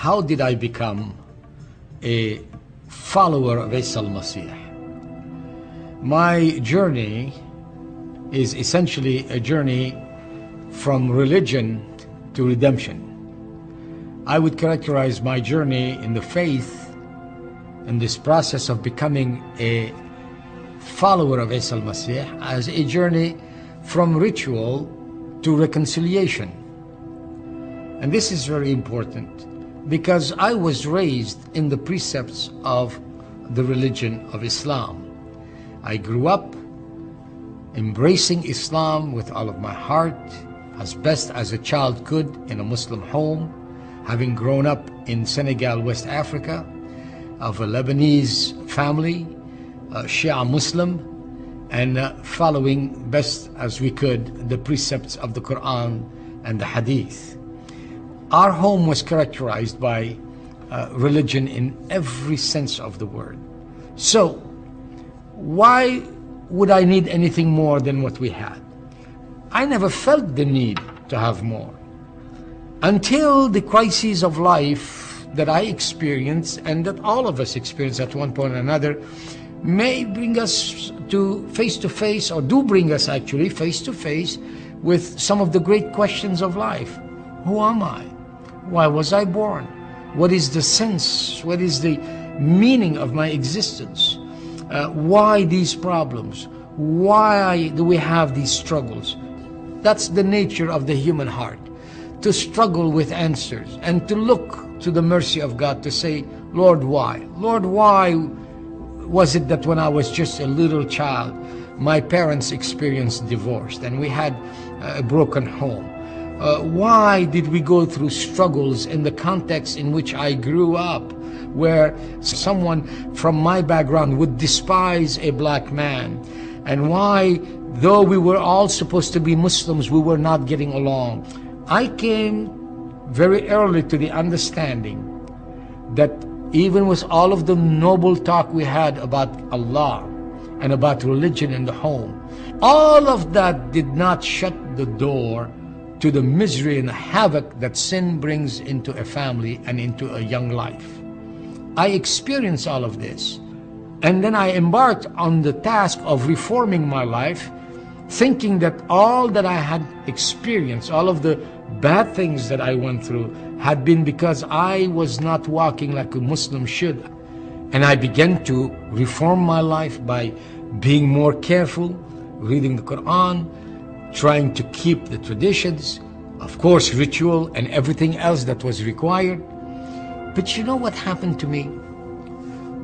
how did I become a follower of Isa al-Masih? My journey is essentially a journey from religion to redemption. I would characterize my journey in the faith, in this process of becoming a follower of Isa al-Masih, as a journey from ritual to reconciliation. And this is very important because I was raised in the precepts of the religion of Islam. I grew up embracing Islam with all of my heart, as best as a child could in a Muslim home, having grown up in Senegal, West Africa, of a Lebanese family, Shia Muslim, and following best as we could the precepts of the Quran and the Hadith. Our home was characterized by religion in every sense of the word. So, why would I need anything more than what we had? I never felt the need to have more until the crises of life that I experienced and that all of us experience at one point or another may bring us to face, or do bring us actually face to face with some of the great questions of life. Who am I? Why was I born? What is the sense? What is the meaning of my existence? Why these problems? Why do we have these struggles? That's the nature of the human heart, to struggle with answers and to look to the mercy of God to say, Lord, why? Lord, why was it that when I was just a little child, my parents experienced divorce and we had a broken home? Why did we go through struggles in the context in which I grew up, where someone from my background would despise a black man? And why, though we were all supposed to be Muslims, we were not getting along? I came very early to the understanding that even with all of the noble talk we had about Allah and about religion in the home, all of that did not shut the door to the misery and havoc that sin brings into a family and into a young life. I experienced all of this, and then I embarked on the task of reforming my life, thinking that all that I had experienced, all of the bad things that I went through, had been because I was not walking like a Muslim should. And I began to reform my life by being more careful, reading the Quran, trying to keep the traditions, of course ritual and everything else that was required. But you know what happened to me?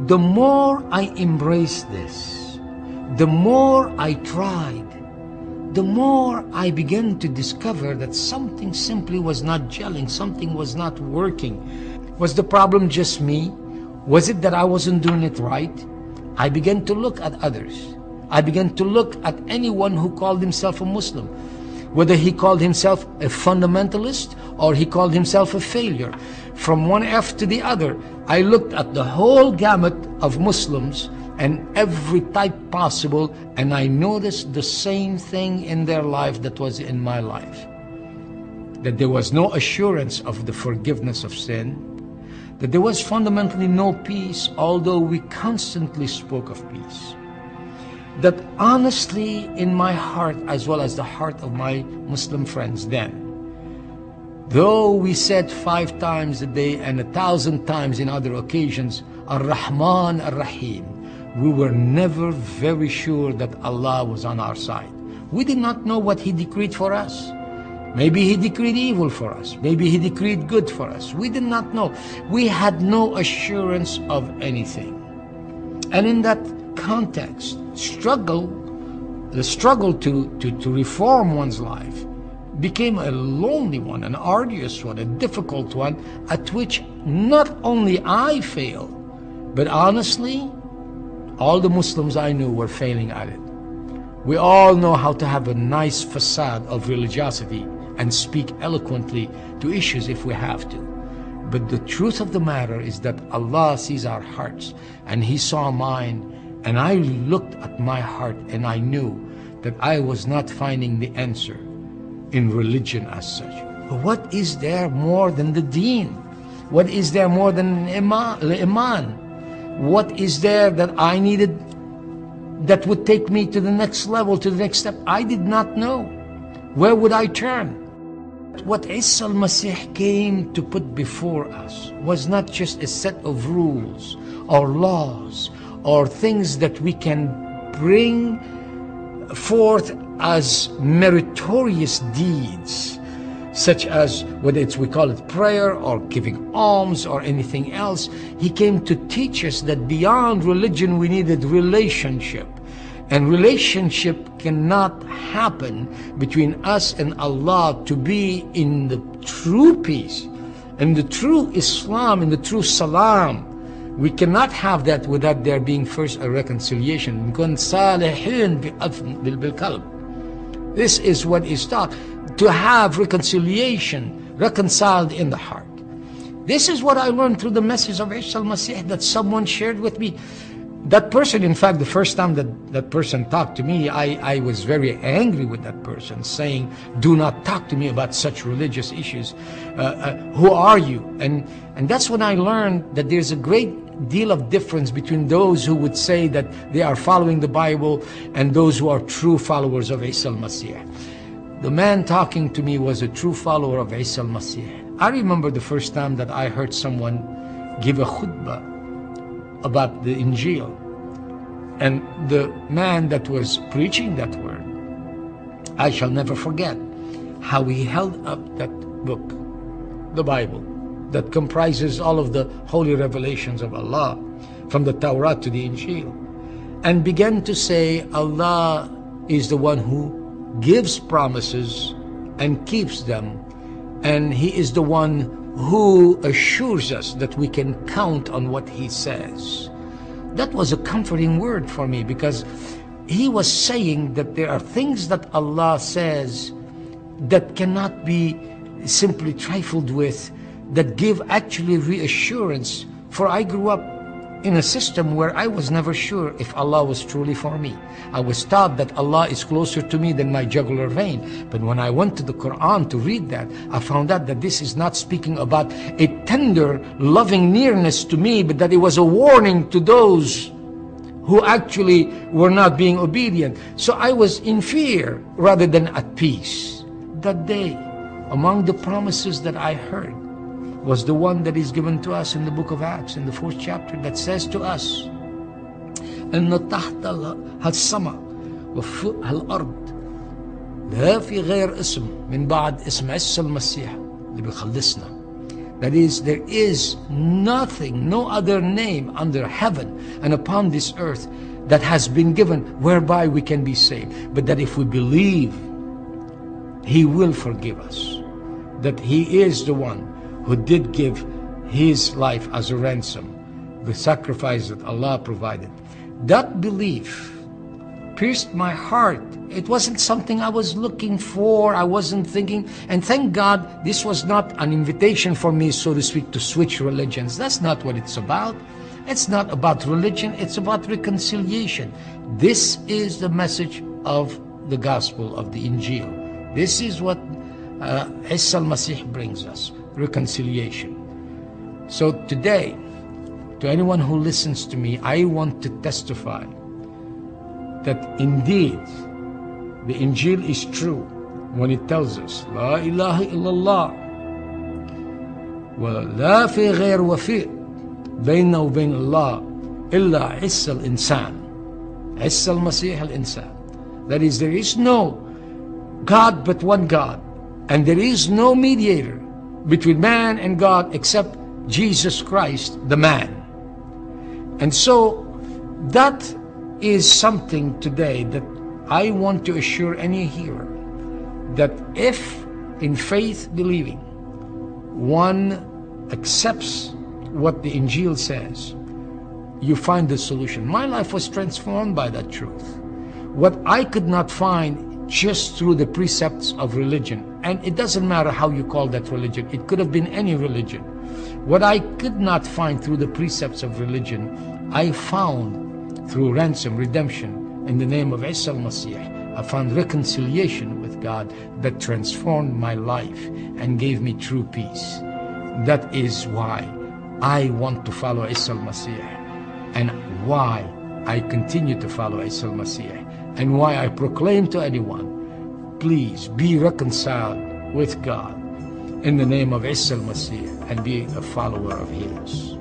The more I embraced this, the more I tried, the more I began to discover that something simply was not gelling, something was not working. Was the problem just me? Was it that I wasn't doing it right? I began to look at others. I began to look at anyone who called himself a Muslim, whether he called himself a fundamentalist or he called himself a failure. From one F to the other, I looked at the whole gamut of Muslims and every type possible, and I noticed the same thing in their life that was in my life. That there was no assurance of the forgiveness of sin, that there was fundamentally no peace, although we constantly spoke of peace. That honestly in my heart, as well as the heart of my Muslim friends then, though we said 5 times a day and 1,000 times in other occasions, Ar-Rahman Ar-Rahim, we were never very sure that Allah was on our side. We did not know what He decreed for us. Maybe He decreed evil for us. Maybe He decreed good for us. We did not know. We had no assurance of anything. And in that context, the struggle to reform one's life became a lonely one, an arduous one, a difficult one, at which not only I failed, but honestly, all the Muslims I knew were failing at it. We all know how to have a nice facade of religiosity and speak eloquently to issues if we have to. But the truth of the matter is that Allah sees our hearts, and He saw mine, and I looked at my heart and I knew that I was not finding the answer in religion as such. But what is there more than the deen? What is there more than iman? What is there that I needed that would take me to the next level, to the next step? I did not know. Where would I turn? What Isa al-Masih came to put before us was not just a set of rules or laws or things that we can bring forth as meritorious deeds, such as whether we call it prayer or giving alms or anything else. He came to teach us that beyond religion we needed relationship. And relationship cannot happen between us and Allah to be in the true peace, in the true Islam, in the true Salam. We cannot have that without there being first a reconciliation. This is what is taught, to have reconciliation, reconciled in the heart. This is what I learned through the message of Isa al-Masih that someone shared with me. That person, in fact, the first time that person talked to me, I was very angry with that person, saying, do not talk to me about such religious issues. Who are you? And that's when I learned that there's a great deal of difference between those who would say that they are following the Bible and those who are true followers of Isa al-Masih. The man talking to me was a true follower of Isa al-Masih. I remember the first time that I heard someone give a khutbah about the Injil, and the man that was preaching that word, I shall never forget how he held up that book, the Bible, that comprises all of the holy revelations of Allah, from the Torah to the Injil, and began to say Allah is the one who gives promises and keeps them, and He is the one who assures us that we can count on what He says. That was a comforting word for me, because he was saying that there are things that Allah says that cannot be simply trifled with, that give actually reassurance. For I grew up in a system where I was never sure if Allah was truly for me. I was taught that Allah is closer to me than my jugular vein. But when I went to the Quran to read that, I found out that this is not speaking about a tender, loving nearness to me, but that it was a warning to those who actually were not being obedient. So I was in fear rather than at peace. That day, among the promises that I heard, was the one that is given to us in the book of Acts, in the 4th chapter, that says to us, إِنَّ تَحْتَ السَّمَاءِ وَفُوقَ الْأَرْضِ لَا فِي غَيْرِ اسم من بعد اسم عيسى المسيح اللي بيخلصنا. That is, there is nothing, no other name under heaven and upon this earth that has been given whereby we can be saved. But that if we believe, He will forgive us. That He is the one who did give His life as a ransom, the sacrifice that Allah provided. That belief pierced my heart. It wasn't something I was looking for. I wasn't thinking, and thank God this was not an invitation for me, so to speak, to switch religions. That's not what it's about. It's not about religion. It's about reconciliation. This is the message of the gospel of the Injil. This is what Isa al-Masih brings us. Reconciliation. So today, to anyone who listens to me, I want to testify that indeed the Injil is true when it tells us La ilaha illallah wa la fi ghair wafi bayna wa bayn Allah illa Isa al-insan, Isa al-Masih al-insan. That is, there is no God but one God, and there is no mediator between man and God except Jesus Christ, the man. And so that is something today that I want to assure any hearer, that if in faith believing one accepts what the Injil says, you find the solution. My life was transformed by that truth. What I could not find just through the precepts of religion, and it doesn't matter how you call that religion, it could have been any religion. What I could not find through the precepts of religion, I found through ransom, redemption, in the name of Isa al-Masih. I found reconciliation with God that transformed my life and gave me true peace. That is why I want to follow Isa al-Masih, and why I continue to follow Isa al-Masih, and why I proclaim to anyone, please be reconciled with God in the name of Isa al-Masih and be a follower of His.